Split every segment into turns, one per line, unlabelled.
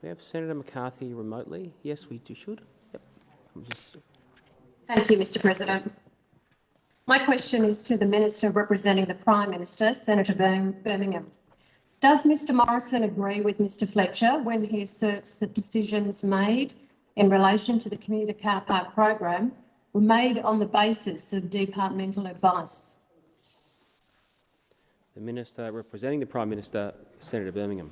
we have Senator McCarthy remotely? Yes, we should. Yep.
Thank you, Mr President. My question is to the Minister representing the Prime Minister, Senator Birmingham. Does Mr Morrison agree with Mr Fletcher when he asserts that decisions made in relation to the commuter car park program were made on the basis of departmental advice?
The Minister representing the Prime Minister, Senator Birmingham.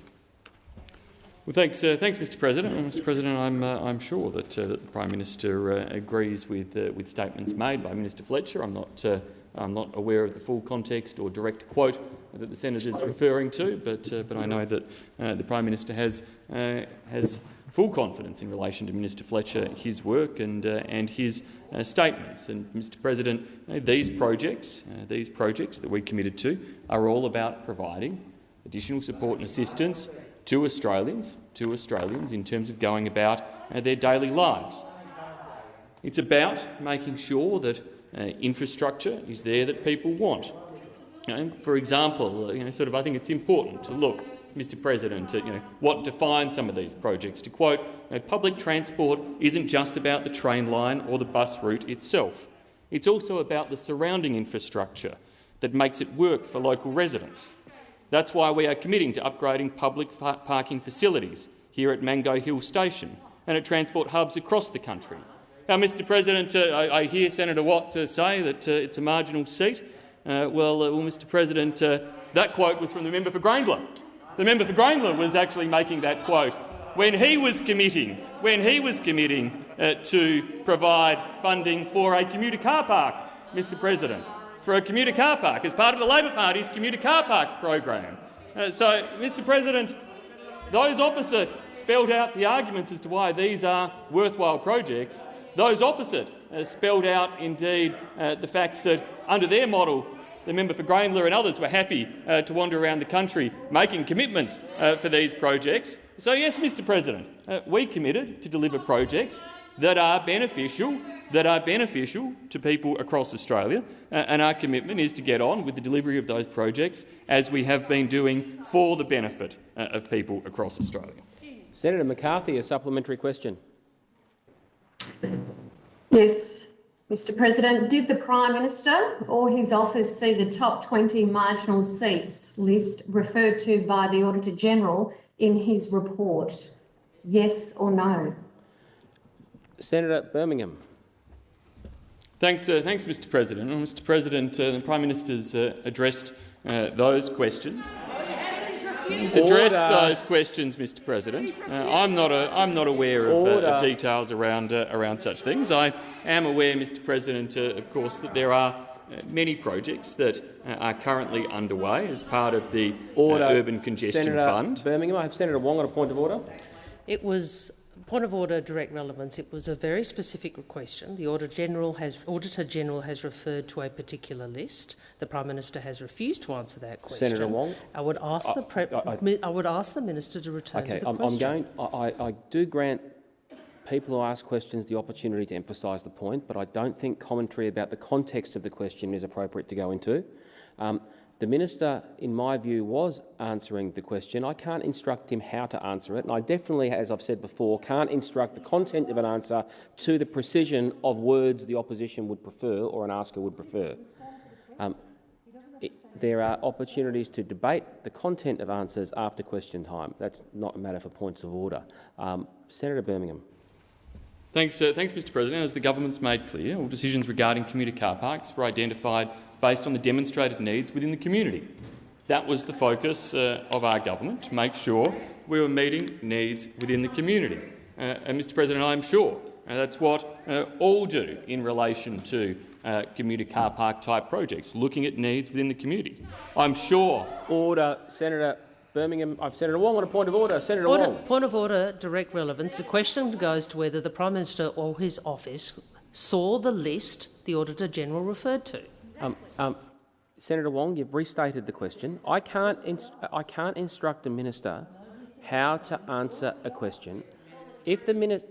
Well, thanks, Mr President. Mr President, I'm sure that the Prime Minister agrees with statements made by Minister Fletcher. I'm not aware of the full context or direct quote that the senator is referring to, but I know that the Prime Minister has full confidence in relation to Minister Fletcher, his work and his statements. And Mr President, these projects that we committed to are all about providing additional support and assistance to Australians in terms of going about their daily lives. It's about making sure that infrastructure is there that people want. For example, I think it's important to look, Mr President, at what defines some of these projects. To quote, public transport isn't just about the train line or the bus route itself. It's also about the surrounding infrastructure that makes it work for local residents. That's why we are committing to upgrading public parking facilities here at Mango Hill Station and at transport hubs across the country. Now, Mr President, I hear Senator Watt say that it's a marginal seat. Well, Mr President, that quote was from the member for Grayndler. The member for Grayndler was actually making that quote when he was committing to provide funding for a commuter car park, Mr President, for a commuter car park as part of the Labor Party's commuter car parks program. So, Mr President, those opposite spelled out the arguments as to why these are worthwhile projects. Those opposite spelled out, indeed, the fact that under their model, the member for Grayndler and others were happy to wander around the country making commitments for these projects. So yes, Mr President, we committed to deliver projects that are beneficial to people across Australia, and our commitment is to get on with the delivery of those projects as we have been doing for the benefit of people across Australia.
Senator McCarthy, a supplementary question.
Yes, Mr President. Did the Prime Minister or his office see the top 20 marginal seats list referred to by the Auditor-General in his report? Yes or no?
Senator Birmingham.
Thanks, Mr President. Well, Mr President, the Prime Minister's addressed those questions. He's addressed those questions, Mr President. I'm not aware of details around such things. I am aware, Mr President, of course, that there are many projects that are currently underway as part of the Urban Congestion
Senator
Fund.
Birmingham, I have Senator Wong on a point of order.
It was point of order, direct relevance. It was a very specific question. The Auditor-General has referred to a particular list. The Prime Minister has refused to answer that question.
Senator Wong,
I would ask the Minister to return to the question.
I do grant people who ask questions the opportunity to emphasise the point, but I don't think commentary about the context of the question is appropriate to go into. The Minister, in my view, was answering the question. I can't instruct him how to answer it, and I definitely, as I've said before, can't instruct the content of an answer to the precision of words the opposition would prefer or an asker would prefer. There are opportunities to debate the content of answers after question time. That's not a matter for points of order. Senator Birmingham.
Thanks, Mr President. As the government's made clear, all decisions regarding commuter car parks were identified based on the demonstrated needs within the community. That was the focus of our government, to make sure we were meeting needs within the community. And Mr President, I'm sure that's what all do in relation to commuter car park type projects, looking at needs within the community. I'm sure.
Order, Senator Birmingham. Senator Wong on a point of order. Senator Wong.
Point of order, direct relevance. The question goes to whether the Prime Minister or his office saw the list the Auditor-General referred to.
Senator Wong, you've restated the question. I can't instruct a minister how to answer a question. If the minister,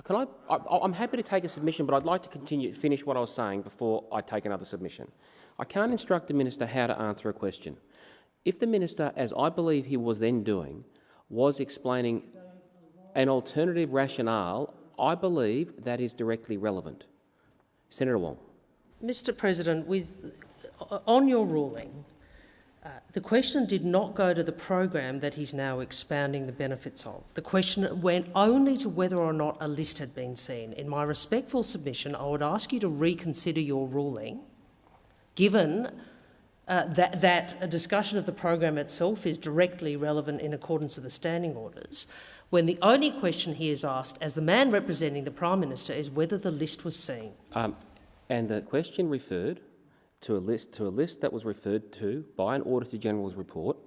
I'm happy to take a submission, but I'd like to finish what I was saying before I take another submission. I can't instruct the minister how to answer a question. If the minister, as I believe he was then doing, was explaining an alternative rationale, I believe that is directly relevant. Senator Wong.
Mr President, on your ruling, the question did not go to the program that he's now expounding the benefits of. The question went only to whether or not a list had been seen. In my respectful submission, I would ask you to reconsider your ruling, given that a discussion of the program itself is directly relevant in accordance with the standing orders, when the only question he is asked, as the man representing the Prime Minister, is whether the list was seen.
And the question referred to a list that was referred to by an Auditor-General's report.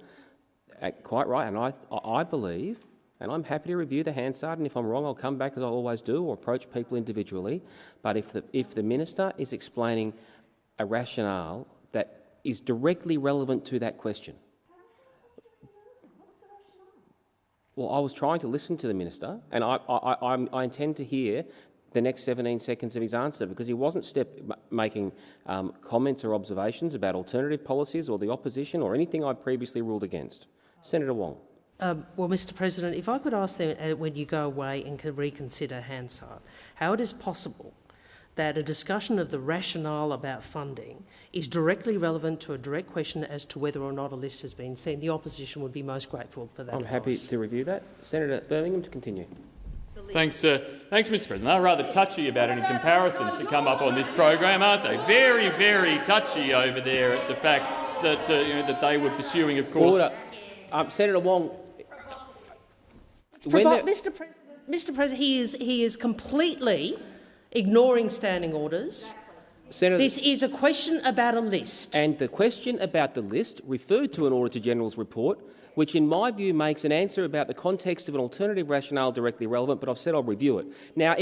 Quite right, and I believe, and I'm happy to review the Hansard, and if I'm wrong, I'll come back as I always do, or approach people individually. But if the minister is explaining a rationale that is directly relevant to that question, well, I was trying to listen to the minister, and I intend to hear the next 17 seconds of his answer, because he wasn't making comments or observations about alternative policies or the opposition or anything I previously ruled against. Senator Wong.
Well, Mr President, if I could ask them, when you go away and can reconsider Hansard, how it is possible that a discussion of the rationale about funding is directly relevant to a direct question as to whether or not a list has been seen. The opposition would be most grateful for that.
I'm happy to review that. Senator Birmingham, to continue.
Thanks, Mr President. They're rather touchy about any comparisons that come up on this program, aren't they? Very, very touchy over there at the fact that, that they were pursuing, of course.
Order. Senator Wong.
Mr President, he is completely ignoring standing orders.
Senator,
this is a question about a list.
And the question about the list referred to an Auditor-General's report, which in my view makes an answer about the context of an alternative rationale directly relevant, but I've said I'll review it. Now,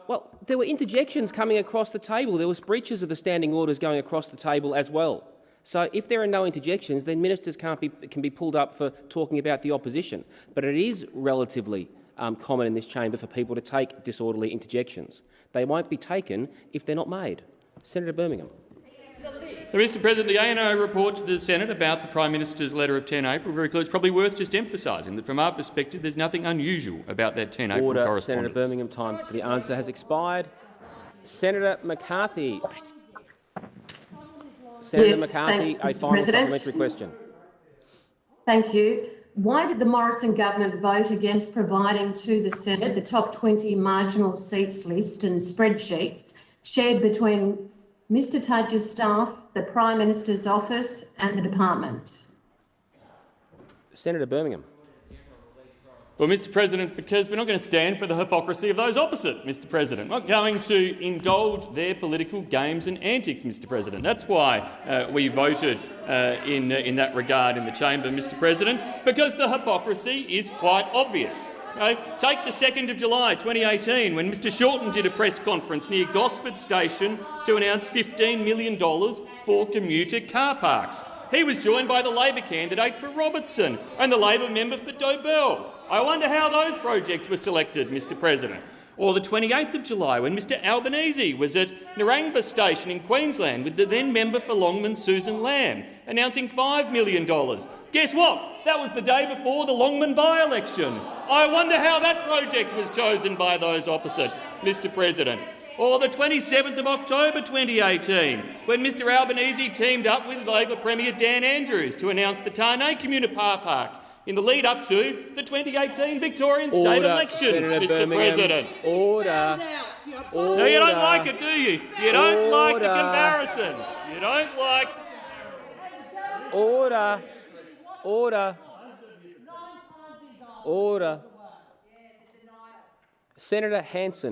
well, there were interjections coming across the table. There was breaches of the standing orders going across the table as well. So if there are no interjections, then ministers can be pulled up for talking about the opposition. But it is relatively common in this chamber for people to take disorderly interjections. They won't be taken if they're not made. Senator Birmingham.
So, Mr President, the ANO report to the Senate about the Prime Minister's letter of 10 April very clear. It's probably worth just emphasising that from our perspective there's nothing unusual about that 10 April
Order.
correspondence.
Senator Birmingham, time for the answer has expired. Senator McCarthy. Senator McCarthy,
thanks,
a final
President.
supplementary question.
Thank you. Why did the Morrison Government vote against providing to the Senate the top 20 marginal seats list and spreadsheets shared between Mr Tudge's staff, the Prime Minister's office and the department?
Senator Birmingham.
Well, Mr President, because we're not going to stand for the hypocrisy of those opposite, Mr President. We're not going to indulge their political games and antics, Mr President. That's why we voted in that regard in the chamber, Mr President, because the hypocrisy is quite obvious. Take the 2nd of July 2018, when Mr Shorten did a press conference near Gosford Station to announce $15 million for commuter car parks. He was joined by the Labor candidate for Robertson and the Labor member for Dobell. I wonder how those projects were selected, Mr President. Or the 28th of July, when Mr Albanese was at Narangba Station in Queensland with the then member for Longman, Susan Lamb, announcing $5 million. Guess what? That was the day before the Longman by-election. I wonder how that project was chosen by those opposite, Mr President. Or the 27th of October 2018, when Mr Albanese teamed up with Labor Premier Dan Andrews to announce the Tarnay Commuter Car Park in the lead-up to the 2018 Victorian state election,
Senator
Mr
Birmingham.
President.
Order.
No, you don't like it, do you? You don't like the comparison. You don't like...
Order. Order. Order. Senator Hanson.